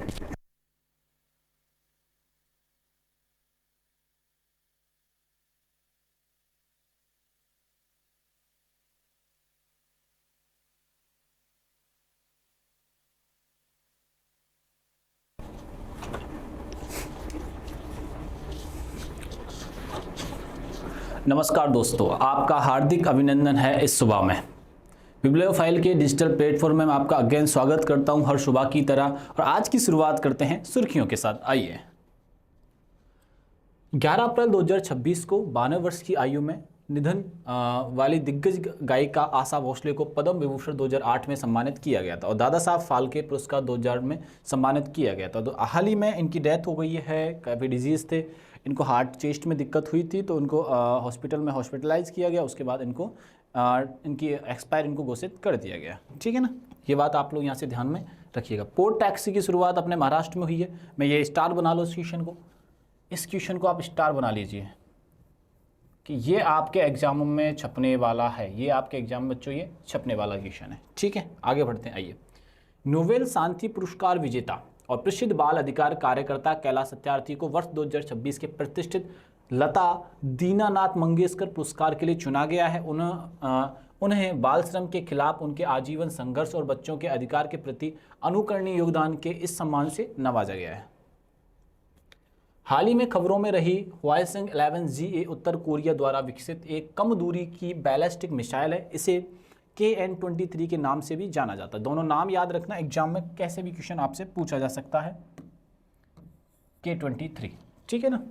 नमस्कार दोस्तों, आपका हार्दिक अभिनंदन है इस सुबह में। बिब्लियोफाइल के डिजिटल प्लेटफॉर्म में मैं आपका अगेन स्वागत करता हूं हर सुबह की तरह। और आज की शुरुआत करते हैं सुर्खियों के साथ। आइए। 11 अप्रैल 2026 को 92 वर्ष की आयु में निधन वाली दिग्गज गायिका आशा भोसले को पद्म विभूषण 2008 में सम्मानित किया गया था और दादा साहब फाल्के पुरस्कार 2000 में सम्मानित किया गया था। तो हाल ही में इनकी डेथ हो गई है। काफ़ी डिजीज़ थे, इनको हार्ट चेस्ट में दिक्कत हुई थी, तो उनको हॉस्पिटल में हॉस्पिटलाइज किया गया। उसके बाद इनको इनकी एक्सपायर इनको घोषित कर दिया गया। ठीक है ना, ये बात आप लोग यहाँ से ध्यान में रखिएगा। पोर्ट टैक्सी की शुरुआत अपने महाराष्ट्र में हुई है। मैं ये स्टार बना लो इस क्वेश्चन को आप स्टार बना लीजिए कि ये आपके एग्जाम में छपने वाला है। ये आपके एग्जाम में बच्चों ये छपने वाला क्वेश्चन है। ठीक है, आगे बढ़ते हैं। आइए। नोबेल शांति पुरस्कार विजेता और प्रसिद्ध बाल अधिकार कार्यकर्ता कैलाश सत्यार्थी को वर्ष 2026 के प्रतिष्ठित लता दीनानाथ मंगेशकर पुरस्कार के लिए चुना गया है। उन्हें बाल श्रम के खिलाफ उनके आजीवन संघर्ष और बच्चों के अधिकार के प्रति अनुकरणीय योगदान के इस सम्मान से नवाजा गया है। हाल ही में खबरों में रही हवाईसिंग 11GA उत्तर कोरिया द्वारा विकसित एक कम दूरी की बैलिस्टिक मिसाइल है। इसे KN-23 के नाम से भी जाना जाता है। दोनों नाम याद रखना, एग्जाम में कैसे भी क्वेश्चन आपसे पूछा जा सकता है। K-23, ठीक है ना।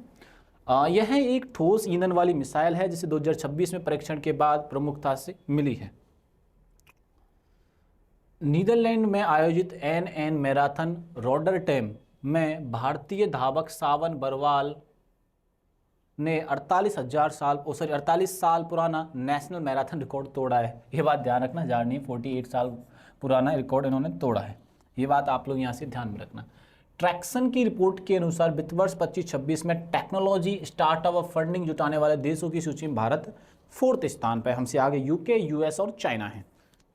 यह एक ठोस ईंधन वाली मिसाइल है जिसे 2026 में परीक्षण के बाद प्रमुखता से मिली है। नीदरलैंड में आयोजित NN मैराथन रॉटरडैम में भारतीय धावक सावन बरवाल ने 48 साल पुराना नेशनल मैराथन रिकॉर्ड तोड़ा है। ये बात ध्यान रखना, जानिए 48 साल पुराना रिकॉर्ड इन्होंने तोड़ा है। ये बात आप लोग यहाँ से ध्यान में रखना। ट्रैक्सन की रिपोर्ट के अनुसार वित्त वर्ष 25-26 में टेक्नोलॉजी स्टार्टअप और फंडिंग जुटाने वाले देशों की सूची में भारत 4th स्थान पर। हमसे आगे UK, US और चाइना है।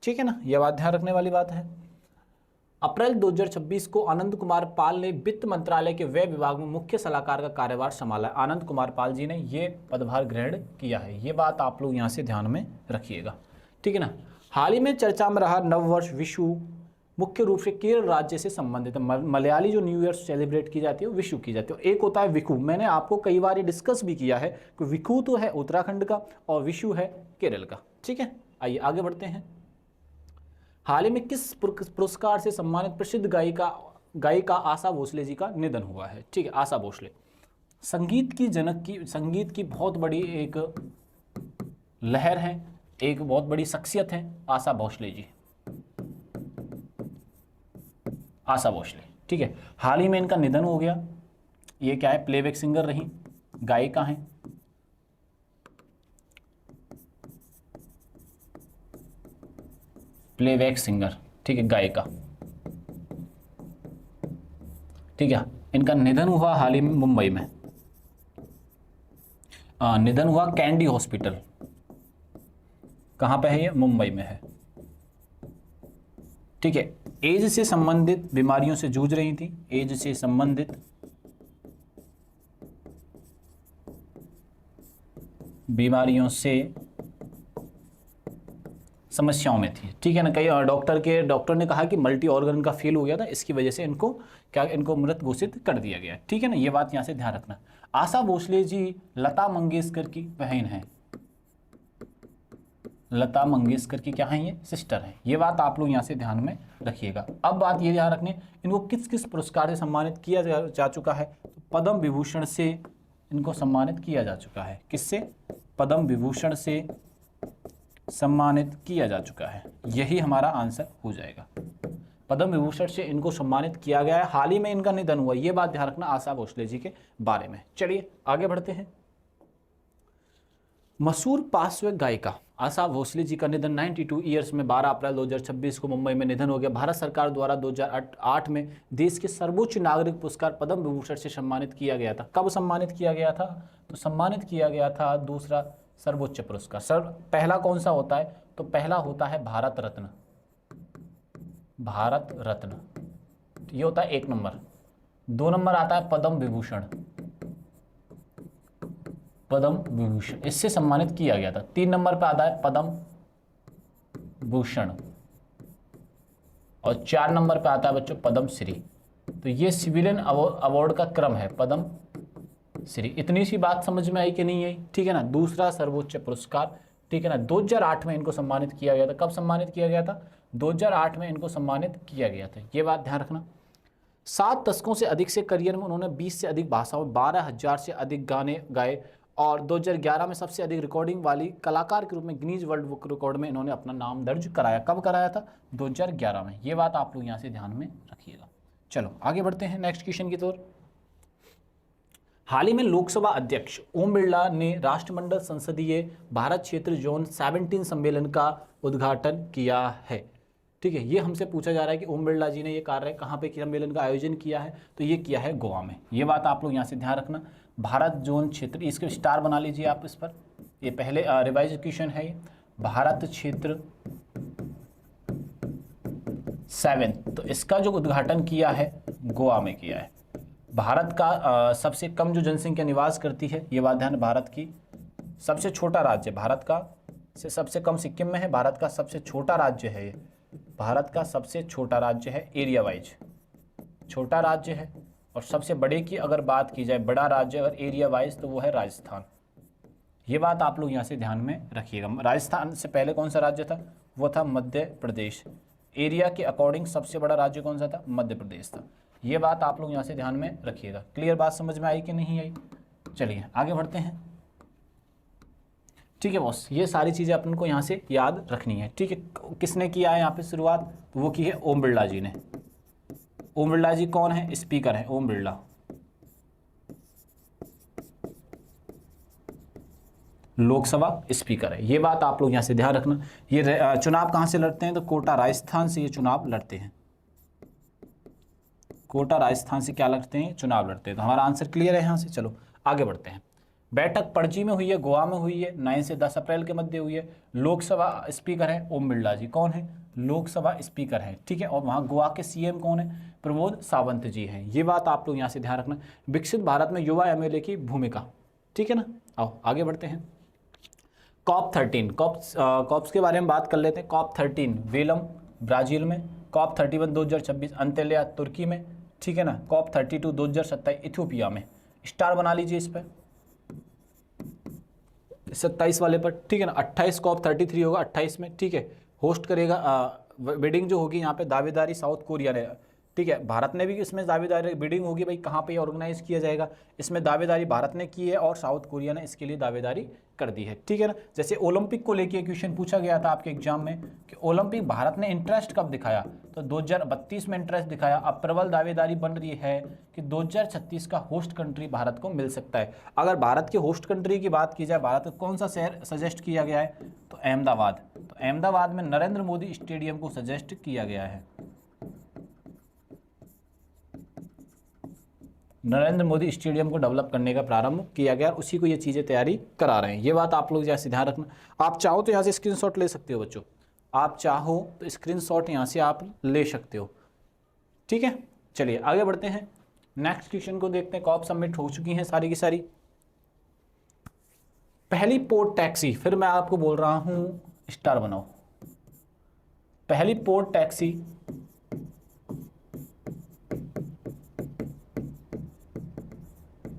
ठीक है ना, यह बात ध्यान रखने वाली बात है। अप्रैल 2026 को आनंद कुमार पाल ने वित्त मंत्रालय के व्यय विभाग में मुख्य सलाहकार का कार्यभार संभाला। आनंद कुमार पाल जी ने ये पदभार ग्रहण किया है। ये बात आप लोग यहाँ से ध्यान में रखिएगा। ठीक है ना। हाल ही में चर्चा में रहा नववर्ष विशु मुख्य रूप से केरल राज्य से संबंधित है। मलयाली जो न्यू ईयर सेलिब्रेट की जाती है वो विशु की जाती है। एक होता है विकु, मैंने आपको कई बार ये डिस्कस भी किया है कि विकु तो है उत्तराखंड का और विशु है केरल का। ठीक है, आइए आगे बढ़ते हैं। हाल ही में किस पुरस्कार से सम्मानित प्रसिद्ध गायिका आशा भोसले जी का निधन हुआ है। ठीक है, आशा भोसले संगीत की जनक की, संगीत की बहुत बड़ी एक लहर है, एक बहुत बड़ी शख्सियत है आशा भोसले जी। आशा भोसले, ठीक है, हाल ही में इनका निधन हो गया। ये क्या है, प्लेबैक सिंगर रही, गायिका हैं। प्लेबैक सिंगर, ठीक है, गायिका। ठीक है, इनका निधन हुआ हाल ही में मुंबई में। निधन हुआ कैंडी हॉस्पिटल। कहाँ पे है ये, मुंबई में है। ठीक है, एज से संबंधित बीमारियों से जूझ रही थी। एज से संबंधित बीमारियों से समस्याओं में थी। ठीक है ना, कई डॉक्टर ने कहा कि मल्टी ऑर्गन का फेल हो गया था, इसकी वजह से इनको मृत घोषित कर दिया गया। ठीक है ना, ये बात यहाँ से ध्यान रखना। आशा भोसले जी लता मंगेशकर की बहन है। लता मंगेशकर की क्या है, ये सिस्टर है। ये बात आप लोग यहाँ से ध्यान में रखिएगा। अब बात ये ध्यान रखनी, इनको किस किस पुरस्कार से सम्मानित किया जा चुका है। तो पद्म विभूषण से इनको सम्मानित किया जा चुका है। किससे, पद्म विभूषण से सम्मानित किया जा चुका है। यही हमारा आंसर हो जाएगा। पद्म विभूषण से इनको सम्मानित किया गया है। हाल ही में इनका निधन हुआ, ये बात ध्यान रखना आशा भोसले जी के बारे में। चलिए आगे बढ़ते हैं। मशहूर पार्श्व गायिका आशा भोसले जी का निधन 92 ईयर्स में 12 अप्रैल 2026 को मुंबई में निधन हो गया। भारत सरकार द्वारा 2008 में देश के सर्वोच्च नागरिक पुरस्कार पद्म विभूषण से सम्मानित किया गया था। कब सम्मानित किया गया था, तो सम्मानित किया गया था दूसरा सर्वोच्च पुरस्कार। सर पहला कौन सा होता है, तो पहला होता है भारत रत्न। भारत रत्न, ये होता है 1 नंबर। 2 नंबर आता है पद्म विभूषण, पद्म विभूषण, इससे सम्मानित किया गया था। 3 नंबर पे आता है पद्म भूषण और 4 नंबर पे आता है बच्चों पद्म श्री। तो ये सिविलियन अवार्ड का क्रम है, पद्म श्री। इतनी सी बात समझ में आई कि नहीं आई? ठीक है ना। दूसरा सर्वोच्च पुरस्कार, ठीक है ना, 2008 में इनको सम्मानित किया गया था। कब सम्मानित किया गया था? 2008 में इनको सम्मानित किया गया था, ये बात ध्यान रखना। 7 दशकों से अधिक से करियर में उन्होंने 20 से अधिक भाषाओं, 12,000 से अधिक गाने गाए और 2011 में सबसे अधिक रिकॉर्डिंग वाली कलाकार के रूप में गिनीज वर्ल्ड बुक रिकॉर्ड में इन्होंने अपना नाम दर्ज कराया। कब कराया था? 2011 में। ये बात आप लोग यहाँ से ध्यान में रखिएगा। चलो आगे बढ़ते हैं नेक्स्ट क्वेश्चन की तरफ। हाल ही में लोकसभा अध्यक्ष ओम बिरला ने राष्ट्रमंडल संसदीय भारत क्षेत्र जोन 17 सम्मेलन का उद्घाटन किया है। ठीक है, ये हमसे पूछा जा रहा है कि ओम बिरला जी ने ये कार्य कहाँ पे सम्मेलन का आयोजन किया है, तो ये किया है गोवा में। ये बात आप लोग यहाँ से ध्यान रखना। भारत जोन क्षेत्र, इसके स्टार बना लीजिए आप इस पर, ये पहले रिवाइज क्वेश्चन है। ये भारत क्षेत्र 7, तो इसका जो उद्घाटन किया है गोवा में किया है। भारत का सबसे कम जो जनसंख्या निवास करती है, ये बात ध्यान, भारत की सबसे छोटा राज्य, भारत का से सबसे कम सिक्किम में है, भारत का सबसे छोटा राज्य है ये, भारत का सबसे छोटा राज्य है, एरिया वाइज छोटा राज्य है। और सबसे बड़े की अगर बात की जाए, बड़ा राज्य अगर एरिया वाइज, तो वो है राजस्थान। ये बात आप लोग यहाँ से ध्यान में रखिएगा। राजस्थान से पहले कौन सा राज्य था? वो था मध्य प्रदेश। एरिया के अकॉर्डिंग सबसे बड़ा राज्य कौन सा था? मध्य प्रदेश था। ये बात आप लोग यहाँ से ध्यान में रखिएगा। क्लियर बात समझ में आई कि नहीं आई? चलिए आगे बढ़ते हैं। ठीक है बॉस, ये सारी चीज़ें अपन को यहाँ से याद रखनी है। ठीक है, किसने किया है यहाँ पे शुरुआत? तो वो की है ओम बिरला जी ने। ओम बिरला जी कौन है? स्पीकर है ओम बिरला। लोकसभा स्पीकर है, ये बात आप लोग यहाँ से ध्यान रखना। ये चुनाव कहाँ से लड़ते हैं? तो कोटा राजस्थान से ये चुनाव लड़ते हैं। कोटा राजस्थान से क्या लड़ते हैं? चुनाव लड़ते हैं। तो हमारा आंसर क्लियर है यहाँ से। चलो आगे बढ़ते हैं। बैठक पणजी में हुई है, गोवा में हुई है, 9 से 10 अप्रैल के मध्य हुई है। लोकसभा स्पीकर है ओम बिरला जी। कौन है? लोकसभा स्पीकर है। ठीक है, और वहाँ गोवा के सीएम कौन है? प्रमोद सावंत जी हैं। ये बात आप लोग यहाँ से ध्यान रखना। विकसित भारत में युवा एमएलए की भूमिका। ठीक है ना। आओ आगे बढ़ते हैं। कॉप 13, कॉप्स के बारे में बात कर लेते हैं। कॉप 13 वेलम ब्राजील में, कॉप 31 2026 अंतल्या तुर्की में। ठीक है ना। कॉप 32 2027 इथियोपिया में। स्टार बना लीजिए इस पर, 27 वाले पर। ठीक है ना। 28 कॉप 33 होगा 28 में। ठीक है, होस्ट करेगा बिडिंग जो होगी यहाँ पे दावेदारी साउथ कोरिया ने। ठीक है, भारत ने भी इसमें दावेदारी बिडिंग होगी भाई, कहाँ पे ऑर्गेनाइज किया जाएगा। इसमें दावेदारी भारत ने की है और साउथ कोरिया ने इसके लिए दावेदारी कर दी है। ठीक है ना। जैसे ओलंपिक को लेके क्वेश्चन पूछा गया था आपके एग्जाम में कि ओलंपिक भारत ने इंटरेस्ट कब दिखाया, तो 2032 में इंटरेस्ट दिखाया। अब प्रबल दावेदारी बन रही है कि 2036 का होस्ट कंट्री भारत को मिल सकता है। अगर भारत के होस्ट कंट्री की बात की जाए, भारत को कौन सा शहर सजेस्ट किया गया है? तो अहमदाबाद। तो अहमदाबाद में नरेंद्र मोदी स्टेडियम को सजेस्ट किया गया है। नरेंद्र मोदी स्टेडियम को डेवलप करने का प्रारंभ किया गया, उसी को ये चीज़ें तैयारी करा रहे हैं। ये बात आप लोग जैसे ध्यान रखना। आप चाहो तो यहाँ से स्क्रीनशॉट ले सकते हो बच्चों, आप चाहो तो स्क्रीनशॉट यहाँ से आप ले सकते हो। ठीक है, चलिए आगे बढ़ते हैं। नेक्स्ट क्वेश्चन को देखते हैं। कॉप सबमिट हो चुकी हैं सारी की सारी। पहली पोर्ट टैक्सी, फिर मैं आपको बोल रहा हूँ स्टार बनाओ। पहली पोर्ट टैक्सी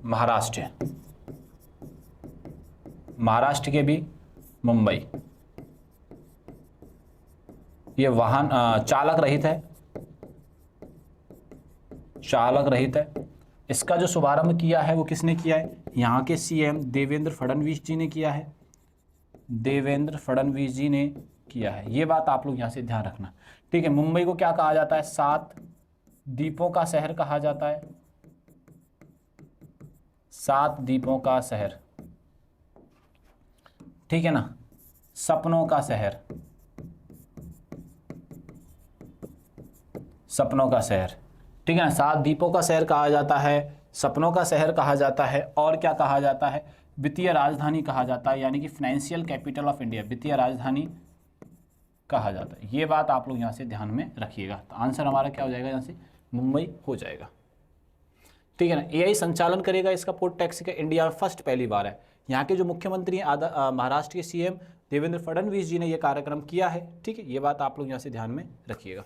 महाराष्ट्र, महाराष्ट्र के भी मुंबई। ये वाहन चालक रहित है, चालक रहित है। इसका जो शुभारंभ किया है वो किसने किया है? यहाँ के सीएम देवेंद्र फडणवीस जी ने किया है। देवेंद्र फडणवीस जी ने किया है। ये बात आप लोग यहाँ से ध्यान रखना। ठीक है, मुंबई को क्या कहा जाता है? 7 द्वीपों का शहर कहा जाता है। 7 द्वीपों का शहर। ठीक है ना। सपनों का शहर, सपनों का शहर। ठीक है ना। 7 द्वीपों का शहर कहा जाता है, सपनों का शहर कहा जाता है, और क्या कहा जाता है? वित्तीय राजधानी कहा जाता है, यानी कि फाइनेंशियल कैपिटल ऑफ इंडिया, वित्तीय राजधानी कहा जाता है। ये बात आप लोग यहाँ से ध्यान में रखिएगा। तो आंसर हमारा क्या हो जाएगा यहाँ से? मुंबई हो जाएगा, ठीक है ना। एआई संचालन करेगा इसका पोर्ट टैक्सी का, इंडिया में फर्स्ट पहली बार है। यहाँ के जो मुख्यमंत्री हैं महाराष्ट्र के सीएम देवेंद्र फडणवीस जी ने यह कार्यक्रम किया है, ठीक है। ये बात आप लोग यहाँ से ध्यान में रखिएगा।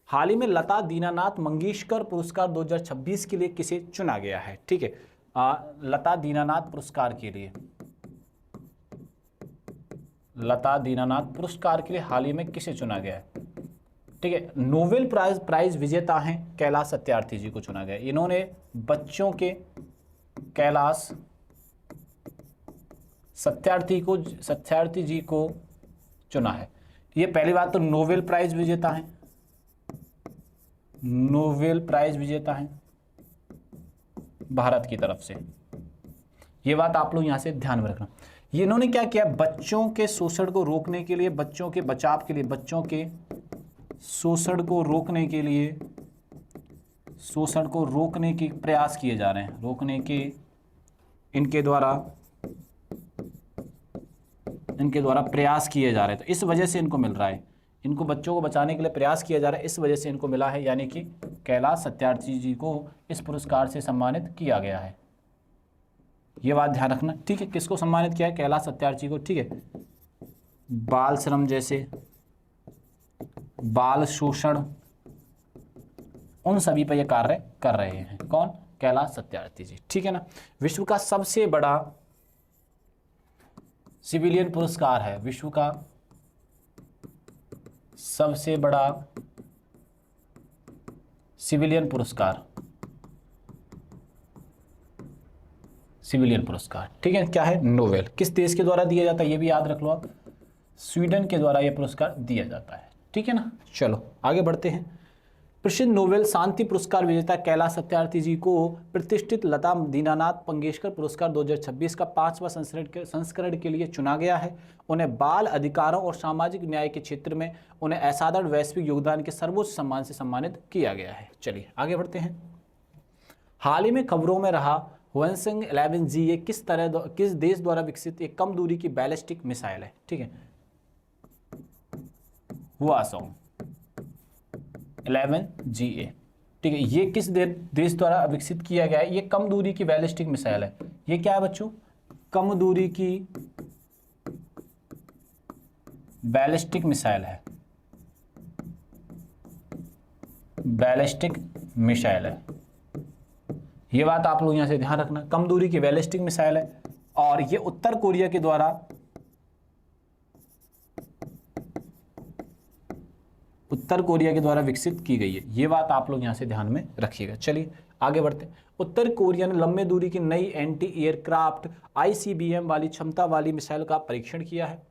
हाल ही में लता दीनानाथ मंगेशकर पुरस्कार 2026 के लिए किसे चुना गया है, ठीक है। लता दीनानाथ पुरस्कार के लिए, लता दीनानाथ पुरस्कार के लिए हाल ही में किसे चुना गया है, ठीक है। नोबेल प्राइज विजेता हैं कैलाश सत्यार्थी जी को चुना गया। इन्होंने बच्चों के कैलाश सत्यार्थी जी को चुना है। ये पहली बात तो नोबेल प्राइज विजेता हैं, नोबेल प्राइज विजेता हैं भारत की तरफ से। ये बात आप लोग यहां से ध्यान में रखना। ये इन्होंने क्या किया, बच्चों के शोषण को रोकने के लिए, बच्चों के बचाव के लिए, बच्चों के शोषण को रोकने के लिए, शोषण को रोकने के प्रयास किए जा रहे हैं, रोकने के इनके द्वारा प्रयास किए जा रहे हैं। तो इस वजह से इनको मिल रहा है, इनको बच्चों को बचाने के लिए प्रयास किया जा रहा है, इस वजह से इनको मिला है, यानी कि कैलाश सत्यार्थी जी को इस पुरस्कार से सम्मानित किया गया है। ये बात ध्यान रखना, ठीक है। किसको सम्मानित किया है, कैलाश सत्यार्थी को, ठीक है। बाल श्रम जैसे, बाल शोषण, उन सभी पर ये कार्य कर रहे हैं। कौन, कैलाश सत्यार्थी जी, ठीक है ना। विश्व का सबसे बड़ा सिविलियन पुरस्कार है, विश्व का सबसे बड़ा सिविलियन पुरस्कार, सिविलियन पुरस्कार, ठीक है। क्या है, नोबेल। किस देश के द्वारा दिया जाता है, ये भी याद रख लो आप, स्वीडन के द्वारा यह पुरस्कार दिया जाता है, ठीक है ना। चलो आगे बढ़ते हैं। प्रसिद्ध नोबेल शांति पुरस्कार विजेता कैलाश सत्यार्थी जी को प्रतिष्ठित लता दीनानाथ मंगेशकर पुरस्कार 2026 का 5वां संस्करण के लिए चुना गया है। उन्हें बाल अधिकारों और सामाजिक न्याय के क्षेत्र में उन्हें असाधारण वैश्विक योगदान के सर्वोच्च सम्मान से सम्मानित किया गया है। चलिए आगे बढ़ते हैं। हाल ही में खबरों में रहा ह्वेनसांग 11G ये किस देश द्वारा विकसित एक कम दूरी की बैलिस्टिक मिसाइल है, ठीक है। ह्वेनसांग 11GA, ठीक है। ये किस देश द्वारा विकसित किया गया है, ये कम दूरी की बैलिस्टिक मिसाइल है। ये क्या है बच्चों, कम दूरी की बैलिस्टिक मिसाइल है, बैलिस्टिक मिसाइल है। ये बात आप लोग यहां से ध्यान रखना, कम दूरी की बैलिस्टिक मिसाइल है और ये उत्तर कोरिया के द्वारा विकसित की गई है। ये बात आप लोग यहां से ध्यान में रखिएगा। चलिए आगे बढ़ते हैं। उत्तर कोरिया ने लंबे दूरी की नई एंटी एयरक्राफ्ट ICBM वाली क्षमता वाली मिसाइल का परीक्षण किया है।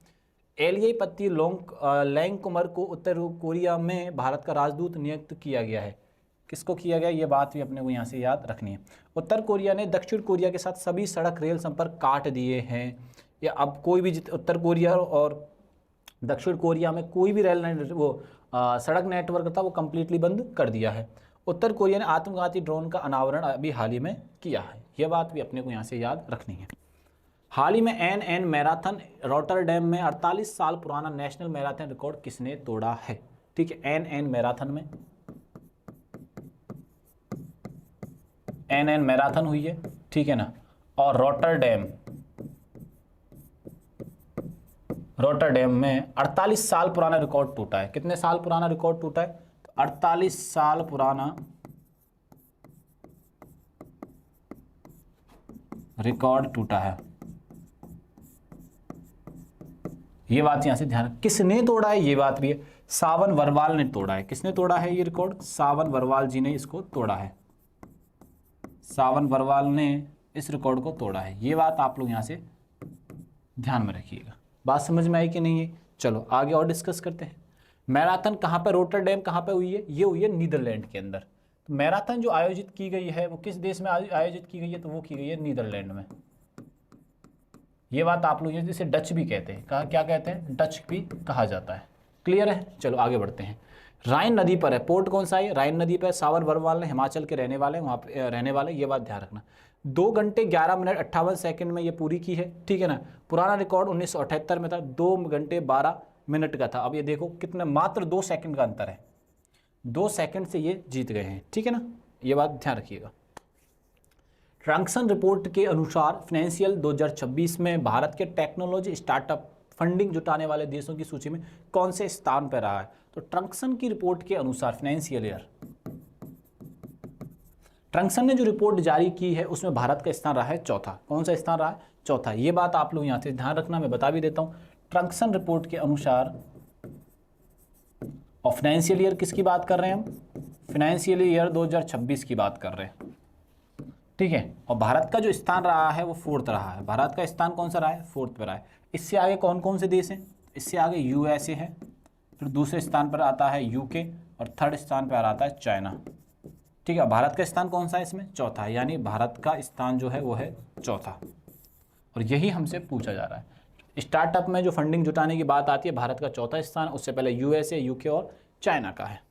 एलियापति लैंगकुमर को उत्तर कोरिया में भारत का राजदूत नियुक्त किया गया है। किसको किया गया, ये बात भी अपने को यहाँ से याद रखनी है। उत्तर कोरिया ने दक्षिण कोरिया के साथ सभी सड़क रेल संपर्क काट दिए हैं। या अब कोई भी उत्तर कोरिया और दक्षिण कोरिया में कोई भी सड़क नेटवर्क था वो कंप्लीटली बंद कर दिया है। उत्तर कोरिया ने आत्मघाती ड्रोन का अनावरण अभी हाल ही में किया है। यह बात भी अपने को यहाँ से याद रखनी है। हाल ही में एन मैराथन रॉटरडैम में 48 साल पुराना नेशनल मैराथन रिकॉर्ड किसने तोड़ा है, ठीक है। एन मैराथन में एन मैराथन हुई है, ठीक है ना। और रॉटरडैम में 48 साल पुराना रिकॉर्ड टूटा है। कितने साल पुराना रिकॉर्ड टूटा है, तो 48 साल पुराना रिकॉर्ड टूटा है। ये बात यहां से ध्यान, किसने तोड़ा है ये बात भी है, सावन बरवाल ने तोड़ा है। किसने तोड़ा है ये रिकॉर्ड, सावन बरवाल जी ने इसको तोड़ा है। सावन बरवाल ने इस रिकॉर्ड को तोड़ा है। ये बात आप लोग यहां से ध्यान में रखिएगा। बात समझ में आई कि नहीं है। चलो आगे और डिस्कस करते हैं। मैराथन कहाँ पे, रॉटरडैम कहाँ पे हुई है, ये हुई है नीदरलैंड के अंदर। तो मैराथन जो आयोजित की गई है वो किस देश में आयोजित की गई है, तो वो की गई है नीदरलैंड में। ये बात आप लोग जिसे डच भी कहते हैं, कहा क्या कहते हैं, डच भी कहा जाता है। क्लियर है। चलो आगे बढ़ते हैं। राइन नदी पर है, पोर्ट कौन सा है, राइन नदी पर। सावन बरवाल ने हिमाचल के रहने वाले, वहाँ पे रहने वाले, ये बात ध्यान रखना। 2 घंटे 11 मिनट 58 सेकंड में ये पूरी की है, ठीक है ना। पुराना रिकॉर्ड 1978 में था, 2 घंटे 12 मिनट का था। अब ये देखो कितने, मात्र 2 सेकंड का अंतर है। 2 सेकंड से ये जीत गए हैं, ठीक है ना, ये बात ध्यान रखिएगा। ट्रैक्सन रिपोर्ट के अनुसार फाइनेंशियल 2026 में भारत के टेक्नोलॉजी स्टार्टअप फंडिंग जुटाने वाले देशों की सूची में कौन से स्थान पर रहा है? तो ट्रैक्सन की रिपोर्ट के अनुसार फाइनेंशियल ईयर, ट्रैक्सन ने जो रिपोर्ट जारी की है उसमें भारत का स्थान रहा है चौथा। कौन सा स्थान रहा है? चौथा। ये बात आप लोग यहाँ से ध्यान रखना, मैं बता भी देता हूँ। ट्रैक्सन रिपोर्ट के अनुसार, और फाइनेंशियल ईयर किसकी बात कर रहे हैं हम? फाइनेंशियल ईयर 2026 की बात कर रहे हैं, ठीक है। और भारत का जो स्थान रहा है वो 4th रहा है। भारत का स्थान कौन सा रहा है? 4th पर रहा है। इससे आगे कौन कौन से देश हैं? इससे आगे यूएसए है, फिर दूसरे स्थान पर आता है यूके, और 3rd स्थान पर आता है चाइना, ठीक है। भारत का स्थान कौन सा है इसमें? चौथा, यानी भारत का स्थान जो है वो है चौथा, और यही हमसे पूछा जा रहा है। स्टार्टअप में जो फंडिंग जुटाने की बात आती है, भारत का चौथा स्थान, उससे पहले यूएसए, यूके और चाइना का है,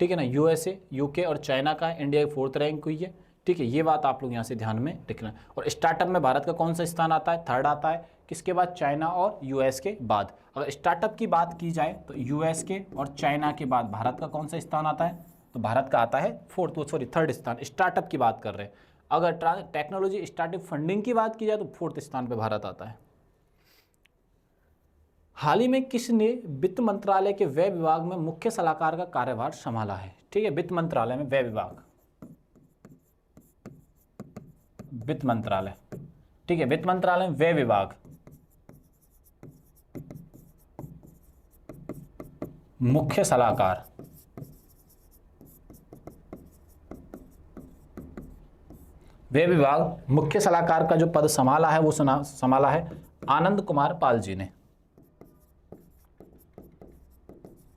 ठीक है ना। यूएसए, यूके और चाइना का, इंडिया की 4th रैंक हुई है, ठीक है। ये बात आप लोग यहाँ से ध्यान में रखना। और स्टार्टअप में भारत का कौन सा स्थान आता है? 3rd आता है। किसके बाद? चाइना और यूएस के बाद। अगर स्टार्टअप की बात की जाए तो यूएस के और चाइना के बाद भारत का कौन सा स्थान आता है? तो भारत का आता है 3rd स्थान। स्टार्टअप की बात कर रहे हैं। अगर टेक्नोलॉजी स्टार्टअप फंडिंग की बात की जाए तो 4th स्थान पर भारत आता है। हाल ही में किसने वित्त मंत्रालय के व्यय विभाग में मुख्य सलाहकार का कार्यभार संभाला है? ठीक है, वित्त मंत्रालय में व्यय विभाग, वित्त मंत्रालय, ठीक है, वित्त मंत्रालय में व्यय विभाग मुख्य सलाहकार, व्यय विभाग मुख्य सलाहकार का जो पद संभाला है वो संभाला है आनंद कुमार पाल जी ने।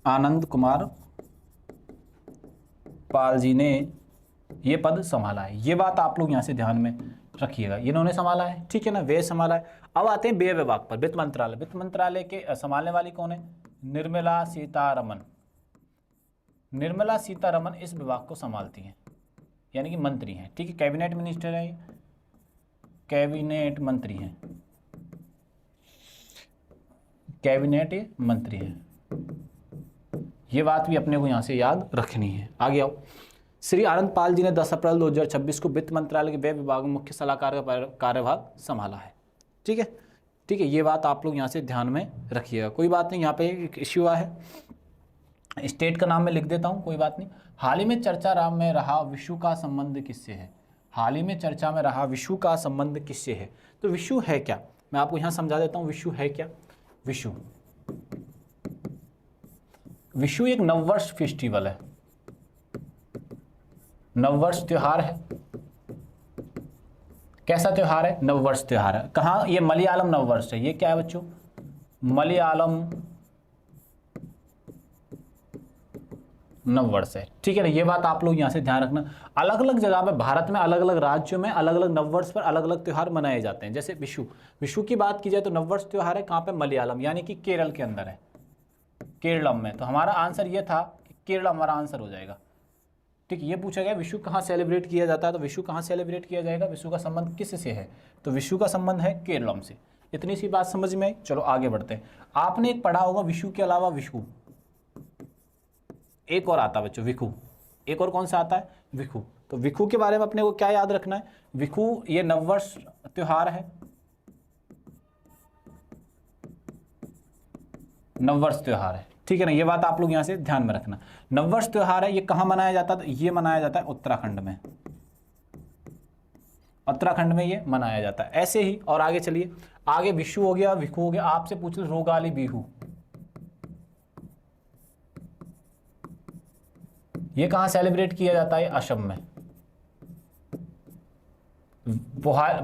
आनंद कुमार पाल जी ने ये पद संभाला है। ये बात आप लोग यहाँ से ध्यान में रखिएगा, इन्होंने संभाला है, ठीक है ना, वे संभाला है। अब आते हैं व्यय विभाग पर। वित्त मंत्रालय, वित्त मंत्रालय के संभालने वाली कौन है? निर्मला सीतारमन। निर्मला सीतारमन इस विभाग को संभालती हैं, यानी कि मंत्री हैं, ठीक है। कैबिनेट मिनिस्टर है, कैबिनेट मंत्री हैं, कैबिनेट मंत्री हैं। ये बात भी अपने को यहाँ से याद रखनी है। आगे आओ। श्री आनंद पाल जी ने 10 अप्रैल 2026 को वित्त मंत्रालय के व्यय विभाग में मुख्य सलाहकार का कार्यभार संभाला है, ठीक है, ठीक है। ये बात आप लोग यहाँ से ध्यान में रखिएगा। कोई बात नहीं, यहाँ पे एक इश्यू है, स्टेट का नाम मैं लिख देता हूँ, कोई बात नहीं। हाल ही में चर्चा में रहा विशु का संबंध किससे है? हाल ही में चर्चा में रहा विशु का संबंध किससे है? तो विशु है क्या, मैं आपको यहाँ समझा देता हूँ। विशु है क्या? विशु, विशु एक नववर्ष फेस्टिवल है, नववर्ष त्योहार है। कैसा त्योहार है? नववर्ष त्योहार है। कहाँ? ये मलयालम नववर्ष है। ये क्या है बच्चों? मलयालम नववर्ष है, ठीक है ना। ये बात आप लोग यहाँ से ध्यान रखना। अलग अलग जगह में, भारत में अलग अलग राज्यों में अलग अलग नववर्ष पर अलग अलग त्योहार मनाए जाते हैं। जैसे विशु, विशु की बात की जाए तो नववर्ष त्योहार है कहाँ पे? मलयालम, यानी कि केरल के अंदर है, केरलम में। तो हमारा आंसर ये था कि केरल हमारा आंसर हो जाएगा, ठीक है। ये पूछा गया विशु कहाँ सेलिब्रेट किया जाता है, तो विशु कहाँ सेलिब्रेट किया जाएगा? विशु का संबंध किस से है? तो विशु का संबंध है केरलम से। इतनी सी बात समझ में आई। चलो आगे बढ़ते हैं। आपने एक पढ़ा होगा विशु के अलावा विशु, एक और आता है बच्चों, विखु। एक और कौन सा आता है? विखु। तो विखु के बारे में अपने को क्या याद रखना है? विखु ये नववर्ष त्योहार है, नववर्ष त्योहार है, ठीक है ना। ये बात आप लोग यहां से ध्यान में रखना। नववर्ष त्योहार है, ये कहां मनाया जाता है? तो ये मनाया जाता है उत्तराखंड में, उत्तराखंड में ये मनाया जाता है। ऐसे ही और आगे चलिए। आगे विशु हो गया, विखु हो गया। आपसे पूछ लो रोगाली बिहू, ये कहां सेलिब्रेट किया जाता है? असम में।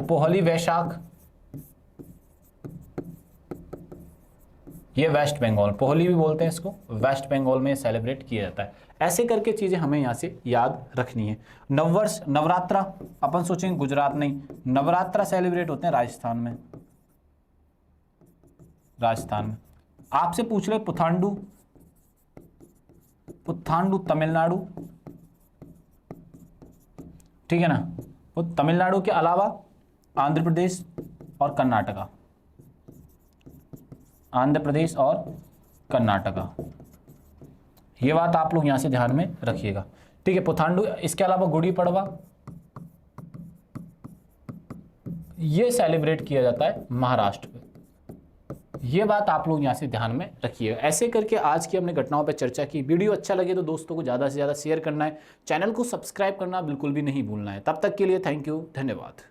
पोहली वैशाख, ये वेस्ट बंगाल, पोहली भी बोलते हैं इसको, वेस्ट बंगाल में सेलिब्रेट किया जाता है। ऐसे करके चीजें हमें यहाँ से याद रखनी है। नववर्ष, नवरात्रा अपन सोचेंगे गुजरात, नहीं, नवरात्रा सेलिब्रेट होते हैं राजस्थान में, राजस्थान में। आपसे पूछ ले पुथांडु, पुथांडु तमिलनाडु, ठीक है ना। वो तमिलनाडु के अलावा आंध्र प्रदेश और कर्नाटका, आंध्र प्रदेश और कर्नाटका, ये बात आप लोग यहाँ से ध्यान में रखिएगा, ठीक है। पुथांडु, इसके अलावा गुड़ी पड़वा ये सेलिब्रेट किया जाता है महाराष्ट्र में। ये बात आप लोग यहाँ से ध्यान में रखिएगा। ऐसे करके आज की हमने घटनाओं पर चर्चा की। वीडियो अच्छा लगे तो दोस्तों को ज़्यादा से ज़्यादा शेयर करना है, चैनल को सब्सक्राइब करना बिल्कुल भी नहीं भूलना है। तब तक के लिए थैंक यू, धन्यवाद।